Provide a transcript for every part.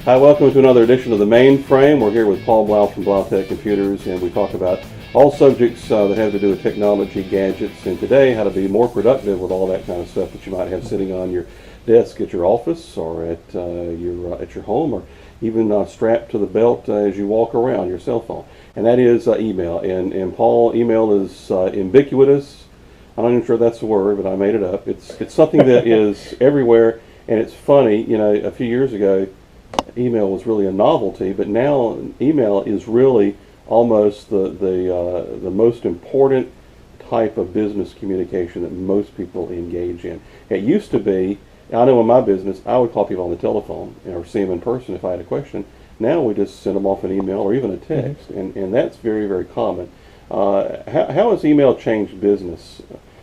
Hi, welcome to another edition of The Mainframe. We're here with Paul Blough from Blough Tech Computers, and we talk about all subjects that have to do with technology, gadgets, and today how to be more productive with all that kind of stuff that you might have sitting on your desk at your office or at your home, or even strapped to the belt as you walk around, your cell phone. And that is email. And Paul, email is ubiquitous. I'm not even sure that's the word, but I made it up. It's something that is everywhere, and it's funny. You know, a few years ago, email was really a novelty, but now email is really almost the most important type of business communication that most people engage in. It used to be, I know in my business, I would call people on the telephone or see them in person if I had a question. Now we just send them off an email or even a text, and that's very, very common. How has email changed business?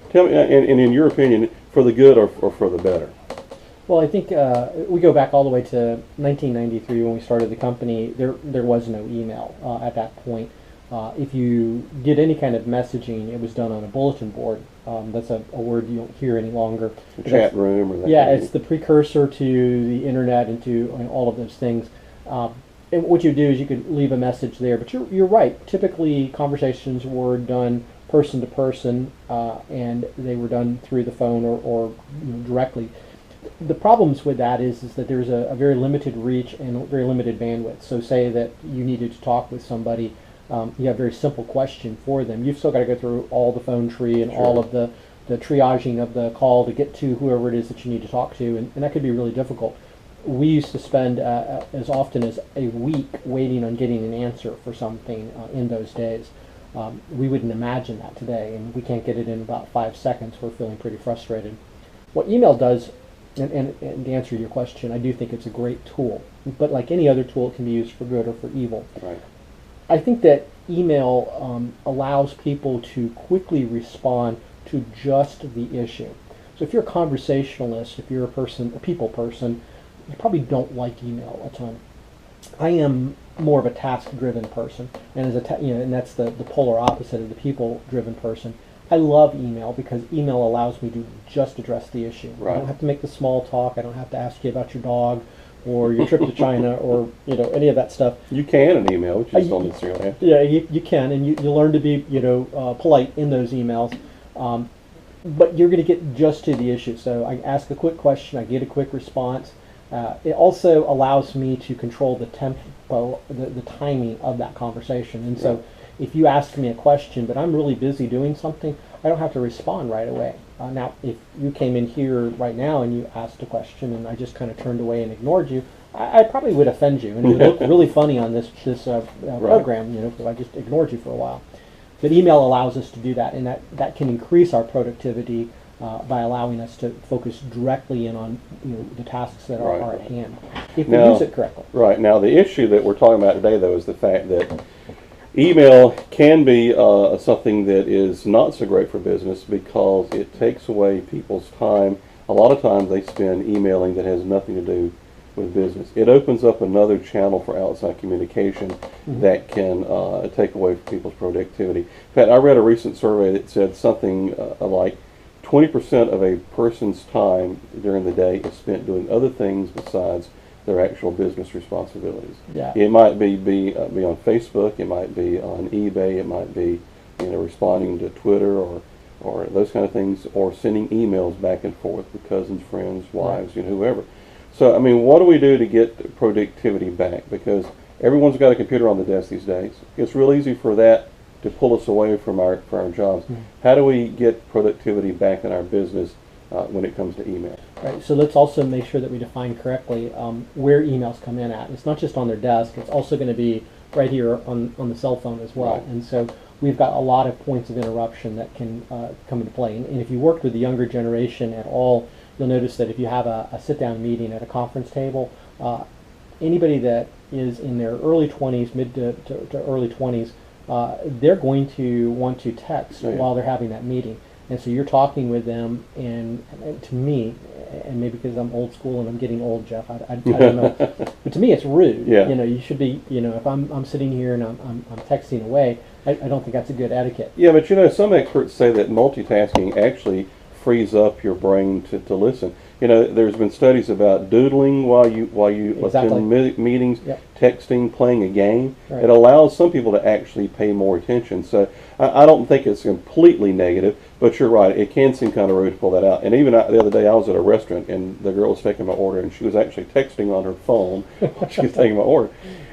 Tell me, and in your opinion, for the good or for the better? Well, I think we go back all the way to 1993 when we started the company. There was no email at that point. If you did any kind of messaging, it was done on a bulletin board. That's a word you don't hear any longer. The chat room or that. Yeah, it's the precursor to the internet and to all of those things. And what you do is you could leave a message there. But you're right. Typically, conversations were done person to person, and they were done through the phone or directly. The problems with that is that there's a very limited reach and very limited bandwidth. So say that you needed to talk with somebody, you have a very simple question for them. You've still got to go through all the phone tree and all of the triaging of the call to get to whoever it is that you need to talk to, and that could be really difficult. We used to spend as often as a week waiting on getting an answer for something in those days. We wouldn't imagine that today, and we can't get it in about 5 seconds. We're feeling pretty frustrated. What email does, and to answer your question, I do think it's a great tool. But like any other tool, it can be used for good or for evil. Right. I think that email allows people to quickly respond to just the issue. So if you're a conversationalist, if you're a people person, you probably don't like email a ton. I am more of a task-driven person, and and that's the polar opposite of the people-driven person. I love email because email allows me to just address the issue. Right. I don't have to make the small talk. I don't have to ask you about your dog or your trip to China or any of that stuff. You can in email, which you just don't necessarily have. Yeah, you can, and you learn to be polite in those emails. But you're going to get just to the issue. So I ask a quick question, I get a quick response. It also allows me to control the tempo, the timing of that conversation. And so if you ask me a question, but I'm really busy doing something, I don't have to respond right away. Now, if you came in here right now and you asked a question and I just kind of turned away and ignored you, I probably would offend you. And it would look really funny on this program, if I just ignored you for a while. But email allows us to do that, and that can increase our productivity by allowing us to focus directly in on the tasks that are at hand, if we use it correctly. Right. Now, the issue that we're talking about today, though, is the fact that email can be something that is not so great for business because it takes away people's time. A lot of times they spend emailing that has nothing to do with business. It opens up another channel for outside communication that can take away from people's productivity. In fact, I read a recent survey that said something like 20% of a person's time during the day is spent doing other things besides their actual business responsibilities. Yeah. It might be on Facebook, it might be on eBay, it might be responding to Twitter or those kind of things, or sending emails back and forth with cousins, friends, wives, whoever. So, I mean, what do we do to get productivity back? Because everyone's got a computer on the desk these days. It's real easy for that to pull us away from our jobs. How do we get productivity back in our business when it comes to email? Right. So let's also make sure that we define correctly where emails come in at. It's not just on their desk. It's also going to be right here on the cell phone as well. Right. And so we've got a lot of points of interruption that can come into play. And if you worked with the younger generation at all, you'll notice that if you have a sit-down meeting at a conference table, anybody that is in their early 20s, mid to early 20s, they're going to want to text while they're having that meeting. And so you're talking with them, and to me, and maybe because I'm old school and I'm getting old, Jeff, I don't know, but to me it's rude. Yeah. You should be, if I'm sitting here and I'm texting away, I don't think that's a good etiquette. Yeah, but some experts say that multitasking actually frees up your brain to listen. there's been studies about doodling while you Exactly. attend meetings, Yep. texting, playing a game. Right. It allows some people to actually pay more attention. So I don't think it's completely negative, but you're right. It can seem kind of rude to pull that out. And even the other day, I was at a restaurant and the girl was taking my order, and she was actually texting on her phone while she was taking my order.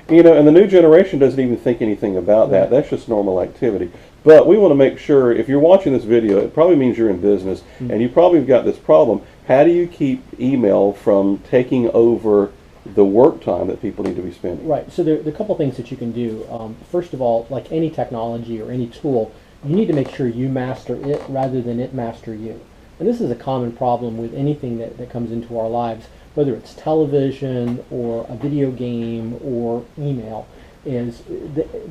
And the new generation doesn't even think anything about that. Right. That's just normal activity. But we want to make sure, if you're watching this video, it probably means you're in business, and you probably have got this problem. How do you keep email from taking over the work time that people need to be spending? Right. So there are a couple things that you can do. First of all, like any technology or any tool, you need to make sure you master it rather than it master you. And this is a common problem with anything that comes into our lives, whether it's television or a video game or email. Is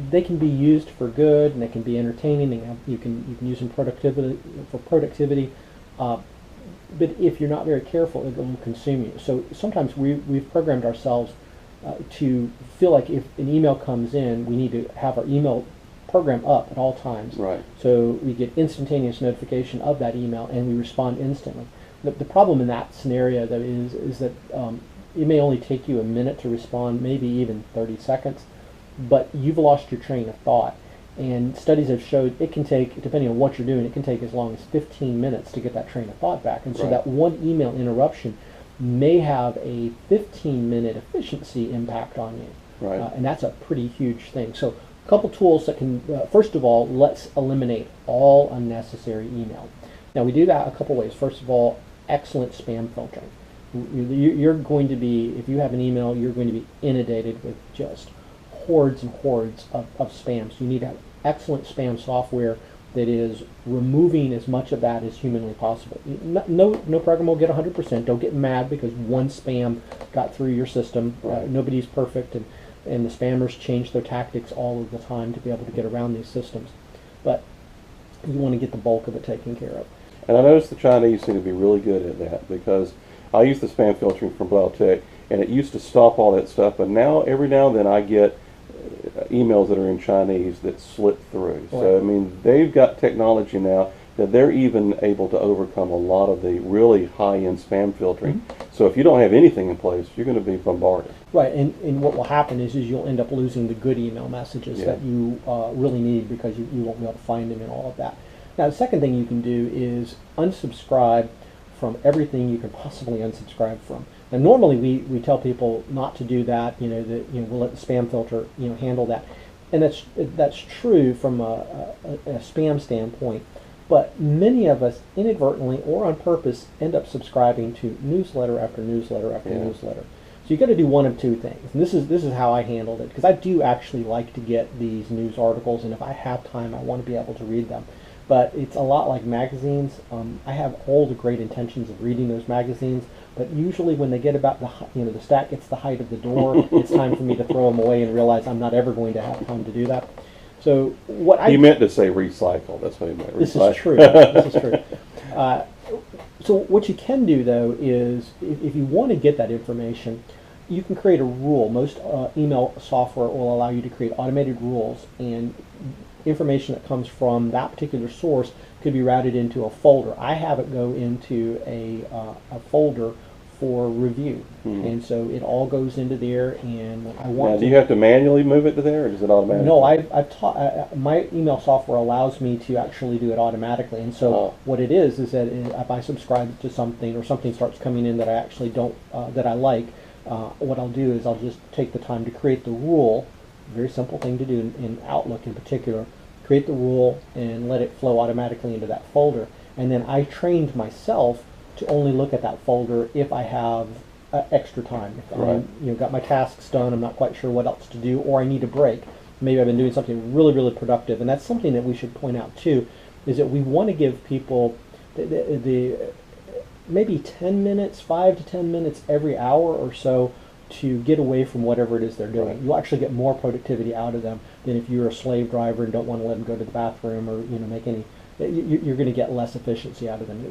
they can be used for good and they can be entertaining. You can use them for productivity. But if you're not very careful, it will consume you. So sometimes we've programmed ourselves to feel like if an email comes in, we need to have our email program up at all times. Right. So we get instantaneous notification of that email and we respond instantly. The problem in that scenario, though, is that it may only take you a minute to respond, maybe even 30 seconds, but you've lost your train of thought. And studies have showed it can take, depending on what you're doing, it can take as long as 15 minutes to get that train of thought back. And so Right. that one email interruption may have a 15-minute efficiency impact on you. Right. And that's a pretty huge thing. So a couple tools that can, first of all, let's eliminate all unnecessary email. Now we do that a couple ways. First of all, excellent spam filtering. You're going to be, if you have an email, you're going to be inundated with just hordes and hordes of spam. So you need to have excellent spam software that is removing as much of that as humanly possible. No program will get 100%. Don't get mad because one spam got through your system. Right. Nobody's perfect, and the spammers change their tactics all of the time to be able to get around these systems. But you want to get the bulk of it taken care of. And I noticed the Chinese seem to be really good at that, because I use the spam filtering from Blough, and it used to stop all that stuff, but now every now and then I get emails that are in Chinese that slip through. So, I mean, they've got technology now that they're even able to overcome a lot of the really high-end spam filtering. So if you don't have anything in place, you're going to be bombarded. Right, and what will happen is you'll end up losing the good email messages that you really need because you won't be able to find them and all of that. Now, the second thing you can do is unsubscribe from everything you can possibly unsubscribe from. Now, normally we tell people not to do that. We'll let the spam filter handle that, and that's true from a spam standpoint. But many of us, inadvertently or on purpose, end up subscribing to newsletter after newsletter after newsletter. So you've got to do one of two things. And this is how I handled it, because I do actually like to get these news articles, and if I have time, I want to be able to read them. But it's a lot like magazines. I have all the great intentions of reading those magazines, but usually when they get about the stack gets the height of the door, it's time for me to throw them away and realize I'm not ever going to have time to do that. So He meant to say recycle. That's what he meant. This is true. This is true. So what you can do, though, is if you want to get that information, you can create a rule. Most email software will allow you to create automated rules, and information that comes from that particular source could be routed into a folder. I have it go into a folder for review, and so it all goes into there. And when I want now, do you have to manually move it to there, or does it automatically? No, I've taught. My email software allows me to actually do it automatically, and so what it is that if I subscribe to something or something starts coming in that I actually don't that I like, what I'll do is I'll just take the time to create the rule. Very simple thing to do in Outlook in particular. Create the rule and let it flow automatically into that folder, and then I trained myself to only look at that folder if I have extra time. If I got my tasks done, I'm not quite sure what else to do, or I need a break. Maybe I've been doing something really, really productive, and that's something that we should point out too, is that we want to give people the maybe 10 minutes, 5 to 10 minutes every hour or so to get away from whatever it is they're doing. Right. You'll actually get more productivity out of them than if you're a slave driver and don't want to let them go to the bathroom or make any. You're going to get less efficiency out of them.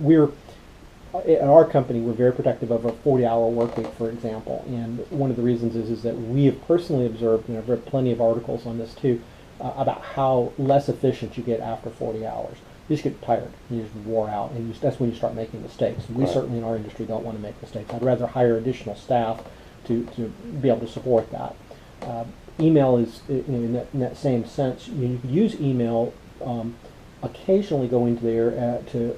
At our company, we're very protective of a 40-hour work week, for example, and one of the reasons is that we have personally observed, I've read plenty of articles on this too, about how less efficient you get after 40 hours. you just get tired. You just wore out, and that's when you start making mistakes. And we Right. certainly in our industry don't want to make mistakes. I'd rather hire additional staff to be able to support that. Email is, in that same sense. You could use email. Occasionally go into there to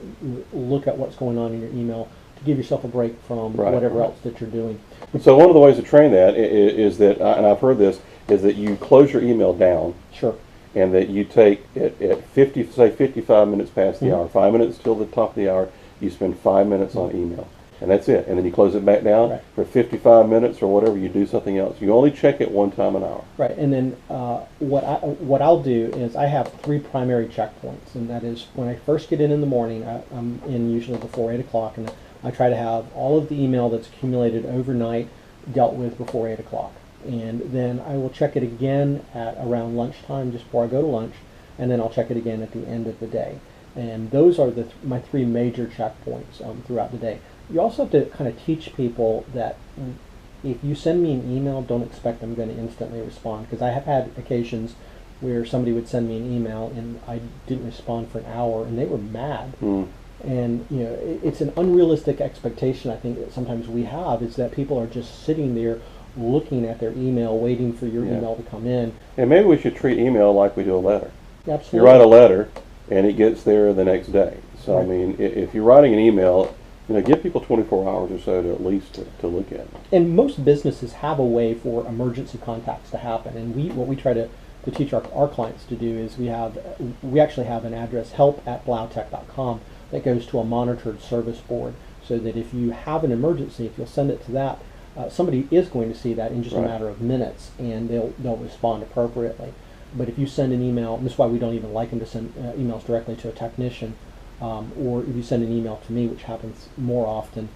look at what's going on in your email to give yourself a break from Right, whatever right. else that you're doing. So one of the ways to train that is that, and I've heard this, is that you close your email down, Sure. and that you take at 50, say 55 minutes past the Mhm. hour, 5 minutes till the top of the hour, you spend 5 minutes on email. And that's it. And then you close it back down Right. for 55 minutes or whatever, you do something else. You only check it one time an hour. Right, and then what I'll do is I have 3 primary checkpoints, and that is when I first get in the morning. I'm in usually before 8 o'clock, and I try to have all of the email that's accumulated overnight dealt with before 8 o'clock. And then I will check it again at around lunchtime, just before I go to lunch, and then I'll check it again at the end of the day. And those are my 3 major checkpoints throughout the day. You also have to kind of teach people that if you send me an email, don't expect I'm going to instantly respond. Because I have had occasions where somebody would send me an email and I didn't respond for an hour, and they were mad. Mm. And it's an unrealistic expectation I think that sometimes we have, is that people are just sitting there looking at their email, waiting for your Yeah. email to come in. And maybe we should treat email like we do a letter. Absolutely. You write a letter, and it gets there the next day. So, I Right. mean, if you're writing an email, give people 24 hours or so to at least to look at it. And most businesses have a way for emergency contacts to happen. And what we try to teach our clients to do is we actually have an address, help@bloughTech.com, that goes to a monitored service board, so that if you have an emergency, if you'll send it to that, somebody is going to see that in just a Right. matter of minutes, and they'll respond appropriately. But if you send an email, and this is why we don't even like them to send emails directly to a technician, or if you send an email to me, which happens more often,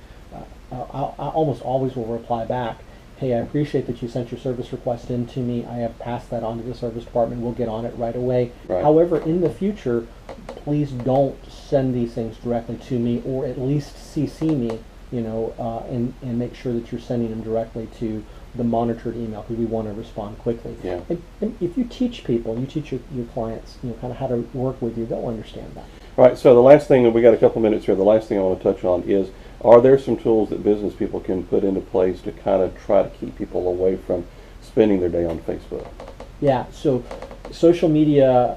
I almost always will reply back, hey, I appreciate that you sent your service request in to me. I have passed that on to the service department. We'll get on it right away. Right. However, in the future, please don't send these things directly to me, or at least CC me, and make sure that you're sending them directly to the monitored email, because we want to respond quickly. Yeah. And if you teach people, you teach your clients, kind of how to work with you, they'll understand that. All right, so the last thing, and we got a couple minutes here, the last thing I want to touch on is, are there some tools that business people can put into place to kind of try to keep people away from spending their day on Facebook? Yeah, so social media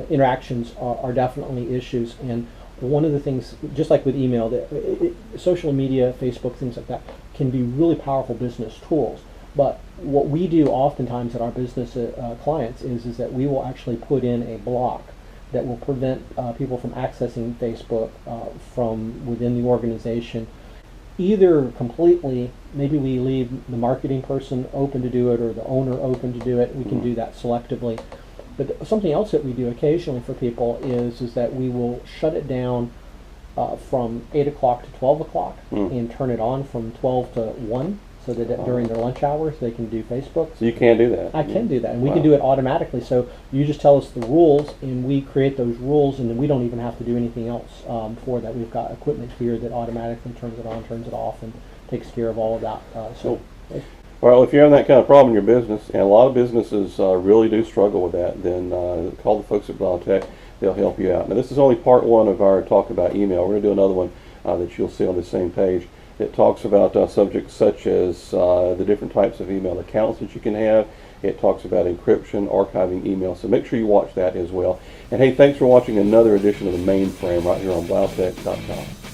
interactions are definitely issues, and one of the things, just like with email, social media, Facebook, things like that, can be really powerful business tools. But what we do oftentimes at our business clients is that we will actually put in a block that will prevent people from accessing Facebook from within the organization, either completely. Maybe we leave the marketing person open to do it, or the owner open to do it. We can do that selectively. But something else that we do occasionally for people is that we will shut it down from 8 o'clock to 12 o'clock and turn it on from 12 to 1, so that during their lunch hours they can do Facebook. So you can do that? I can do that, and we Wow. can do it automatically. So you just tell us the rules, and we create those rules, and then we don't even have to do anything else for that. We've got equipment here that automatically turns it on, turns it off, and takes care of all of that. Well, if you're having that kind of problem in your business, and a lot of businesses really do struggle with that, then call the folks at Blough Tech. They'll help you out. Now, this is only part 1 of our talk about email. We're going to do another one that you'll see on the same page. It talks about subjects such as the different types of email accounts that you can have. It talks about encryption, archiving email. So make sure you watch that as well. And hey, thanks for watching another edition of The Mainframe right here on BloughTech.com.